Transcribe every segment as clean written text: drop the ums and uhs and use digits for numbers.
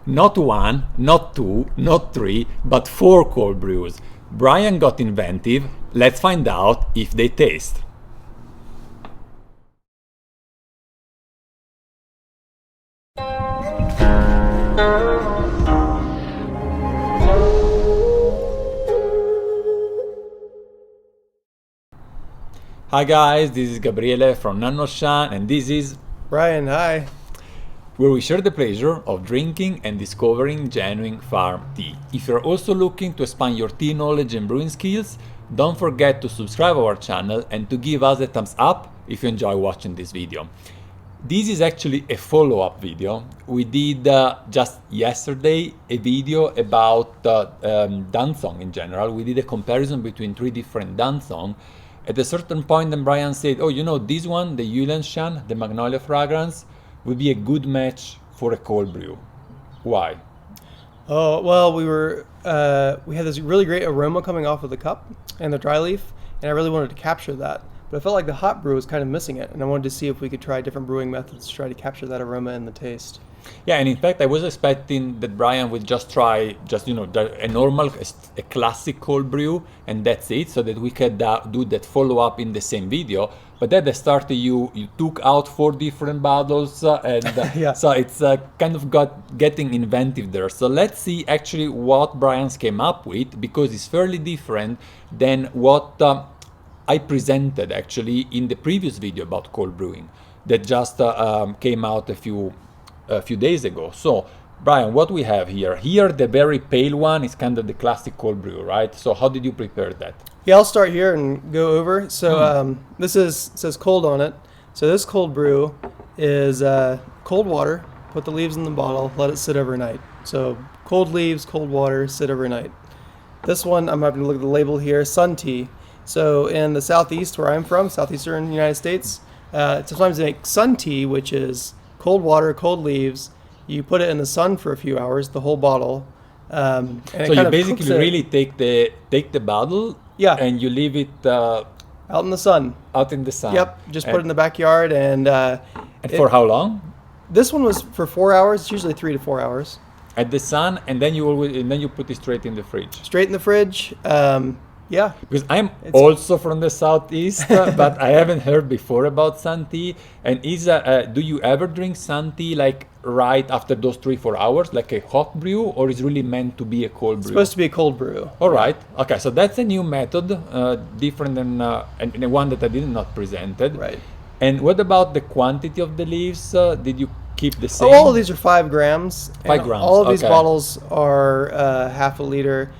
Not one, not two, not three, but 4 cold brews. Brian got inventive. Let's find out if they taste. Hi guys, this is Gabriele from nannuoshan, and this is Brian, hi. where we share the pleasure of drinking and discovering genuine farm tea. If you're also looking to expand your tea knowledge and brewing skills, don't forget to subscribe our channel and to give us a thumbs up if you enjoy watching this video. This is actually a follow-up video. We did just yesterday a video about Dancong in general. We did a comparison between 3 different Dancong. At a certain point, then Brian said, oh, you know, this one, the oolong, the magnolia fragrance, would be a good match for a cold brew. Why? Oh, well, we had this really great aroma coming off of the cup and the dry leaf, and I really wanted to capture that. But I felt like the hot brew was kind of missing it, and I wanted to see if we could try different brewing methods to try to capture that aroma and the taste. Yeah, and in fact, I was expecting that Brian would just try a normal, a classic cold brew, and that's it, so that we could do that follow-up in the same video. But at the start, you took out 4 different bottles, and Yeah. so it's kind of getting inventive there. So let's see actually what Brian's came up with, because it's fairly different than what I presented actually in the previous video about cold brewing that just came out a few days ago. So Brian, what we have here? Here the very pale one is kind of the classic cold brew, right? So how did you prepare that? Yeah, I'll start here and go over. So this says cold on it. So this cold brew is cold water, put the leaves in the bottle, let it sit overnight. So cold leaves, cold water, sit overnight. This one, I'm having to look at the label here, sun tea. So in the southeast where I'm from, southeastern United States, sometimes they make sun tea, which is cold water, cold leaves. You put it in the sun for a few hours, the whole bottle. And so you basically really take the bottle, yeah, and you leave it out in the sun. Out in the sun. Yep, just put it in the backyard, and for how long? This one was for 4 hours. It's usually 3 to 4 hours. At the sun, and then you put it straight in the fridge. Straight in the fridge. Yeah. Because I'm also from the southeast, but I haven't heard before about sun tea. And do you ever drink sun tea like right after those 3-4 hours, like a hot brew, or is really meant to be a cold brew? It's supposed to be a cold brew. All right. Okay. So that's a new method, different than and one that I did not presented. Right. And what about the quantity of the leaves? Did you keep the same? Oh, all of these are 5 grams. 5 grams. All of these bottles are half a liter.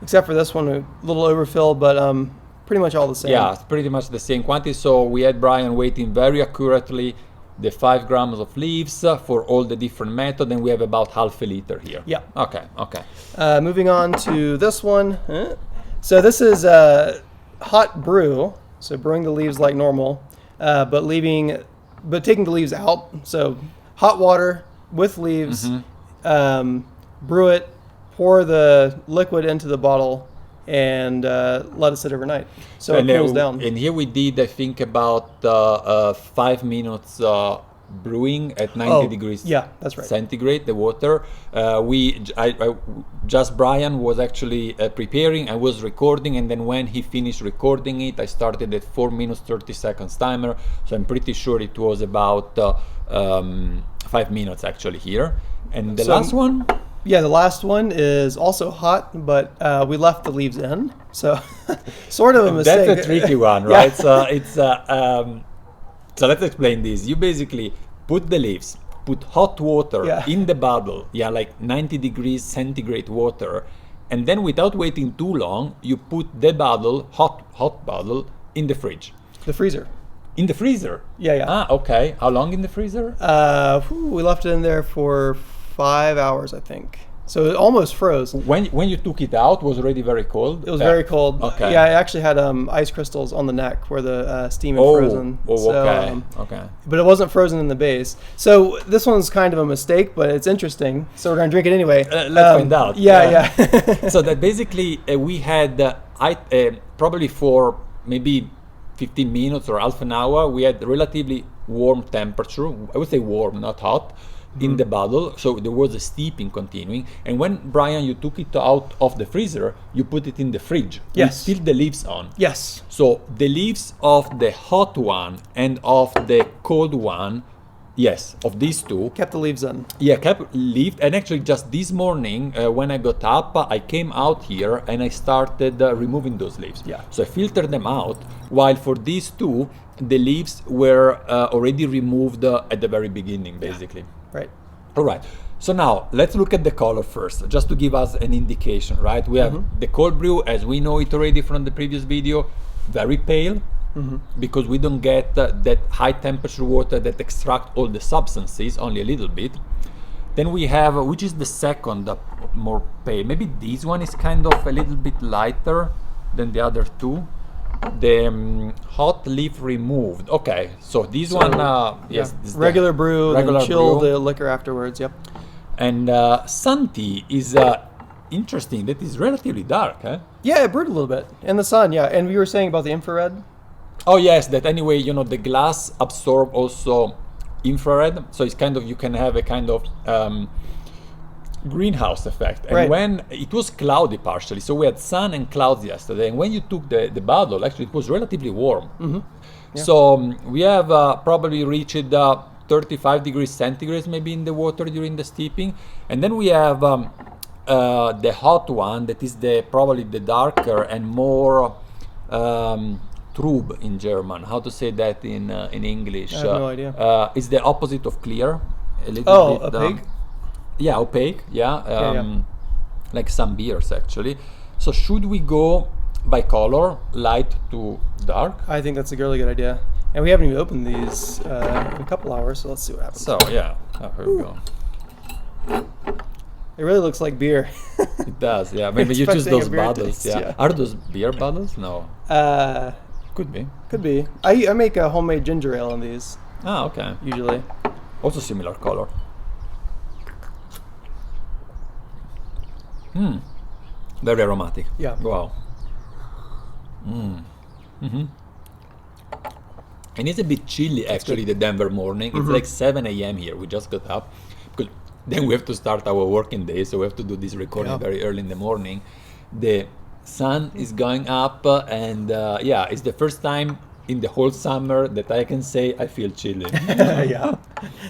Except for this one, a little overfill, but pretty much all the same. Yeah, it's pretty much the same quantity. So we had Brian weighting very accurately the 5 grams of leaves for all the different methods, and we have about half a liter here. Yeah. Okay. Moving on to this one. So this is hot brew. So brewing the leaves like normal, but taking the leaves out. So hot water with leaves, brew it. Pour the liquid into the bottle and let it sit overnight, so it cools down. And here we did, I think, about 5 minutes brewing at 90 degrees. Yeah, that's right. Centigrade, the water. Brian was actually preparing. I was recording, and then when he finished recording it, I started at 4 minutes 30 seconds timer. So I'm pretty sure it was about 5 minutes actually here. And the last one. Yeah, the last one is also hot, but we left the leaves in, so sort of a mistake. That's a tricky one, right? Yeah. So let's explain this. You basically put the leaves, put hot water in the bottle, like 90 degrees centigrade water, and then without waiting too long, you put the bottle, hot bottle, in the fridge. The freezer. In the freezer? Yeah. Ah, okay. How long in the freezer? We left it in there for 5 hours, I think. So it almost froze. When you took it out, was already very cold? It was very cold. Okay. Yeah, I actually had ice crystals on the neck where the steam had frozen. Okay. But it wasn't frozen in the base. So this one's kind of a mistake, but it's interesting. So we're going to drink it anyway. Let's find out. Yeah. So that basically we had probably for maybe 15 minutes or half an hour, we had relatively warm temperature. I would say warm, not hot. in the bottle, so there was a steeping continuing. And when, Brian, you took it out of the freezer, you put it in the fridge. Yes. With still the leaves on. Yes. So the leaves of the hot one and of the cold one, yes, of these two, Kept the leaves in. yeah, kept leaved. And actually, just this morning, when I got up, I came out here and I started removing those leaves. Yeah. So I filtered them out. While for these two, the leaves were already removed at the very beginning, basically. Right. All right. So now let's look at the color first, just to give us an indication, right? We have the cold brew, as we know it already from the previous video, very pale. Because we don't get that high temperature water that extract all the substances, only a little bit. Then we have, which is the second more pale. Maybe this one is kind of a little bit lighter than the other two. The hot leaf removed. Okay, so this one, yes, this is the Regular brew, regular then chill brew. the liquor afterwards. Yep. And Santi is interesting. That is relatively dark, huh? Yeah, it brewed a little bit in the sun. Yeah, and we were saying about the infrared. Oh yes, that anyway, you know, the glass absorb also infrared, so it's kind of, you can have a kind of greenhouse effect. And Right. when it was cloudy partially, so we had sun and clouds yesterday, and when you took the bottle, actually it was relatively warm. So we have probably reached 35 degrees centigrade maybe in the water during the steeping, and then we have the hot one that is probably the darker and more trub in German. How to say that in English? I have no idea. It's the opposite of clear. A little Oh, bit, opaque? yeah, opaque. Yeah, yeah. like some beers actually. So should we go by color, light to dark? I think that's a really good idea. And we haven't even opened these in a couple hours, so let's see what happens. So yeah, here we go. It really looks like beer. It does. Yeah, maybe you choose Expecting a those beer bottles. taste, Yeah. yeah. Are those beer bottles? No, could be. Could be. I make a homemade ginger ale in these Ah, okay. usually. Also similar color. Very aromatic. Yeah. Wow. And it's a bit chilly actually, the Denver morning. It's like 7 a.m. here. We just got up because then we have to start our working day, so we have to do this recording Yeah. very early in the morning. The sun is going up, and yeah, it's the first time in the whole summer that I can say I feel chilly. Yeah.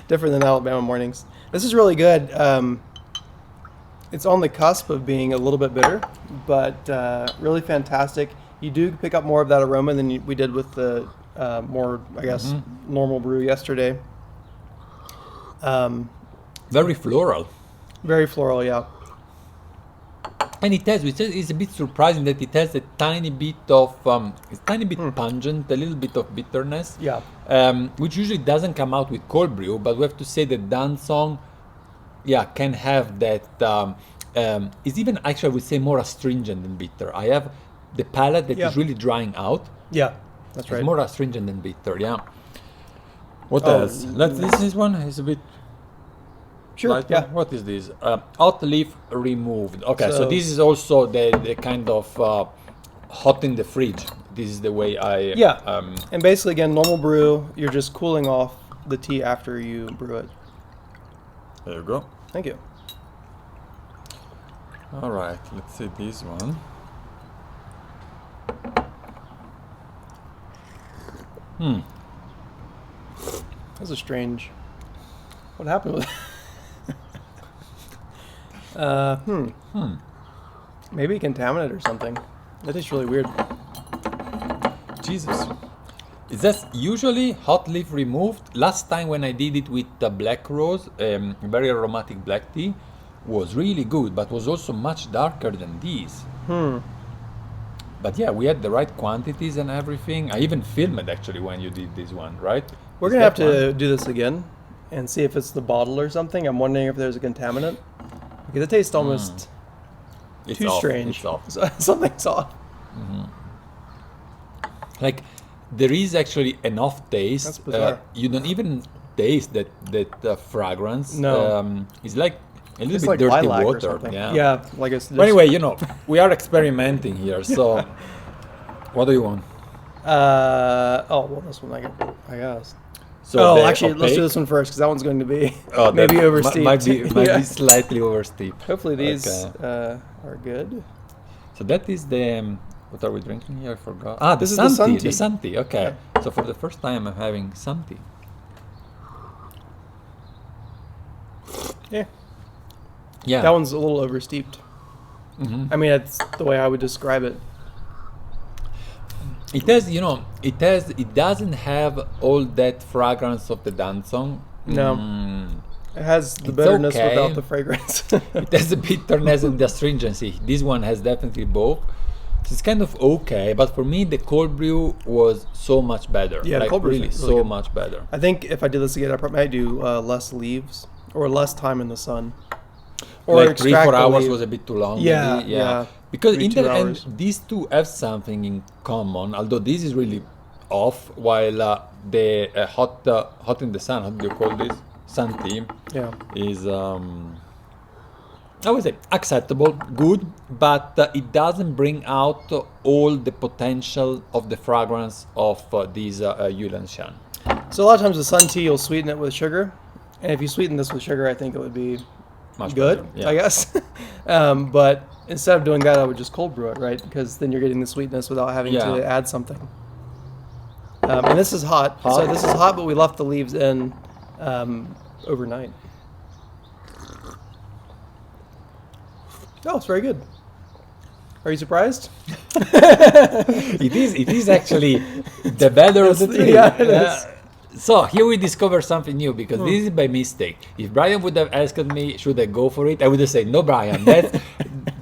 Different than Alabama mornings. This is really good. It's on the cusp of being a little bit bitter, but really fantastic. You do pick up more of that aroma than we did with the more, I guess, normal brew yesterday. Very floral. Very floral, yeah. And it has, it's a bit surprising that it has a tiny bit of, it's tiny bit pungent, a little bit of bitterness. Yeah. Which usually doesn't come out with cold brew, but we have to say that Dancong, yeah, can have that, it's even actually I would say more astringent than bitter. I have the palate that is really drying out. Yeah, that's right. It's more astringent than bitter, yeah. What Oh, else? This one is a bit Sure, lighter. yeah. What is this? Hot leaf removed. Okay, so So- this is also the kind of hot in the fridge. This is the way I... Yeah. And basically, again, normal brew, you're just cooling off the tea after you brew it. There you go. Thank you. All right, let's see this one. That's a strange... What happened with Maybe contaminant or something. That is really weird. Jesus. Is that usually hot leaf removed? Last time when I did it with the black rose, very aromatic black tea, was really good, but was also much darker than these. But yeah, we had the right quantities and everything. I even filmed actually when you did this one, right? We're Is going to have that to do this again and see if it's the bottle or something. I'm wondering if there's a contaminant. Because it tastes almost It's too off. strange. It's off. So, something's off. Like there is actually enough taste. That's bizarre. You don't even taste that fragrance. No. It's like a little It's bit like dirty lilac or water. something. Yeah. Like it's But anyway, you know, we are experimenting here. So, what do you want? well, this one I guess. Oh, they're actually, let's do opaque. this one first because that one's going to be Oh, maybe that oversteeped. Might Yeah. be slightly oversteeped. Hopefully these Okay. are good. So that is the what are we drinking here? I forgot. Ah, the This is the Santi. Santi. The Santi. Okay. Yeah. So for the first time, I'm having Santi. Yeah. Yeah. That one's a little oversteeped. Mhm. I mean, that's the way I would describe it. It has, it doesn't have all that fragrance of the Dancong. No. Mm, It has the It's bitterness okay. without the fragrance. it has the bitterness and the astringency. This one has definitely both. It's kind of okay, but for me, the cold brew was so much better. Yeah, the like cold brew is really really so good. much better. I think if I did this again, I probably might do less leaves or less time in the sun. Or Like 3-4 extract the hours leaf. was a bit too long. Yeah, maybe. yeah. Because 3, in 2 the end, hours. these two have something in common. Although this is really off, while the hot in the sun, how do you call this? Santi Yeah. is I would say acceptable, good, but it doesn't bring out all the potential of the fragrance of this Yulianshan. So a lot of times with sun tea, you'll sweeten it with sugar. And if you sweeten this with sugar, I think it would be Much good, better, yeah. I guess. But instead of doing that, I would just cold brew it, right? Because then you're getting the sweetness without having Yeah. to add something. And this is hot. So Hot. this is hot, but we left the leaves in overnight. Oh, it's very good. Are you surprised? It is actually the better of the It's- three. yeah, it is. So here we discover something new because this is by mistake. If Brian would have asked me, should I go for it? I would have said, no, Brian,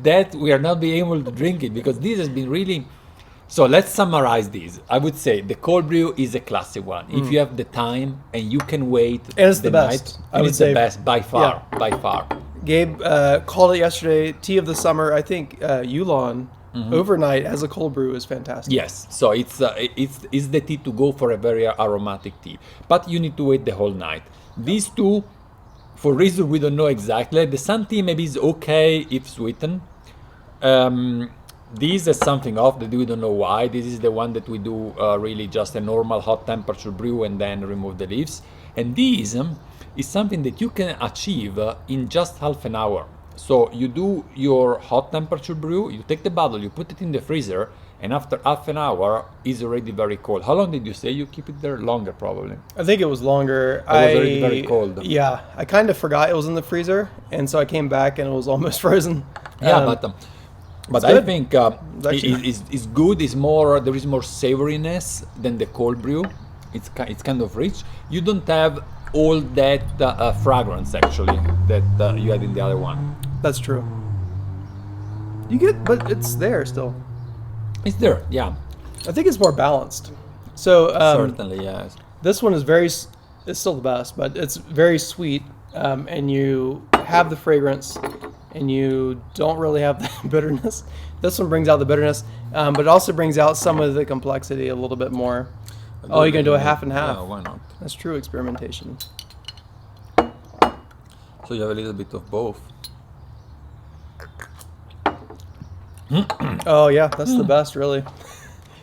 that we are not being able to drink it because this has been really. So let's summarize this. I would say the cold brew is a classic one. If you have the time and you can wait, And it's the night, best, I and would it's say. the best by far, Yeah. by far. Gabe called it yesterday. Tea of the summer. I think oolong overnight as a cold brew is fantastic. Yes, so it's the tea to go for a very aromatic tea, but you need to wait the whole night. These two, for reasons we don't know exactly, the sun tea maybe is okay if sweetened. This is something off that we don't know why. This is the one that we do really just a normal hot temperature brew and then remove the leaves. And this is something that you can achieve in just half an hour. So you do your hot temperature brew, you take the bottle, you put it in the freezer, and after half an hour, it's already very cold. How long did you say you keep it there? Longer, probably. I think it was longer. It was already very cold. Yeah, I kind of forgot it was in the freezer, and so I came back and it was almost frozen. Yeah, Um, but it's I good. think actually- it's good. It's more there is more savoriness than the cold brew. It's kind of rich. You don't have all that fragrance actually that you had in the other one. That's true. You get, but it's there still. It's there, yeah, I think it's more balanced. So certainly, yes. this one is it's still the best, but it's very sweet, and you have the fragrance, and you don't really have the bitterness. This one brings out the bitterness, but it also brings out some of the complexity a little bit more. Oh, you're gonna do a half and half. Yeah, why not? That's true experimentation. So you have a little bit of both. Oh yeah, that's the best, really.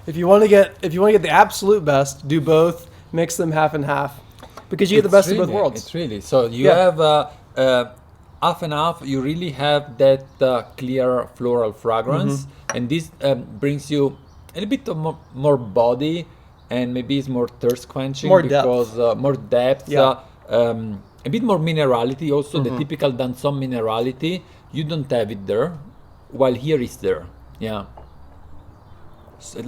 If you want to get the absolute best, do both. Mix them half and half, because you get the best of both worlds. It's really so you Yeah. have half and half. You really have that clear floral fragrance, and this brings you a little bit of more body, and maybe it's more thirst quenching More depth. because more depth. Yeah. A bit more minerality. Also, the typical Dancong minerality. You don't have it there, while here it's there. Yeah. So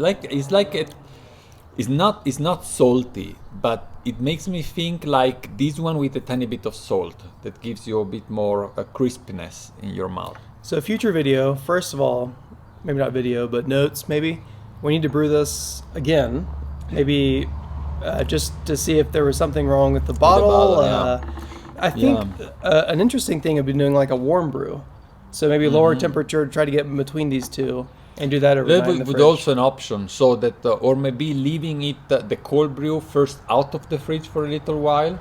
it's not salty, but it makes me think like this one with a tiny bit of salt that gives you a bit more crispiness in your mouth. So future video, first of all, maybe not video, but notes maybe. We need to brew this again, maybe just to see if there was something wrong with the bottle. bottle, yeah. I think an interesting thing would be doing like a warm brew. So maybe lower temperature, try to get in between these two and do that overnight That in the would fridge. also an option, so that or maybe leaving it the cold brew first out of the fridge for a little while.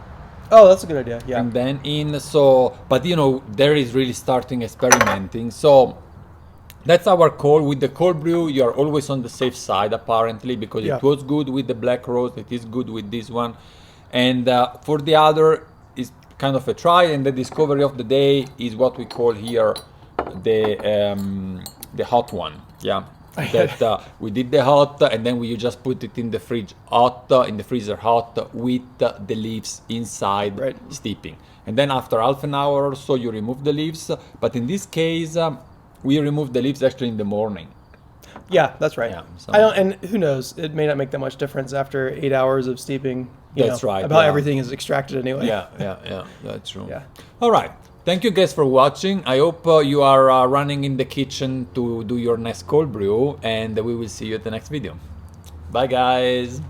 Oh, that's a good idea. Yeah. And then in. So but there is really starting experimenting, so that's our call. With the cold brew you are always on the safe side apparently, because Yeah. it was good with the black rose, it is good with this one, And for the other is kind of a try, and the discovery of the day is what we call here the hot one. Yeah. That we did the hot, and then we just put it in the fridge hot, in the freezer hot, with the leaves inside, Right. steeping. And then after half an hour or so, you remove the leaves. But in this case, we remove the leaves actually in the morning. Yeah, that's right. Yeah, so- I don't, and who knows? It may not make that much difference after 8 hours of steeping. That's right, About yeah. everything is extracted anyway. Yeah, that's true. Yeah. All right. Thank you guys for watching. I hope you are running in the kitchen to do your next cold brew, and we will see you at the next video. Bye guys.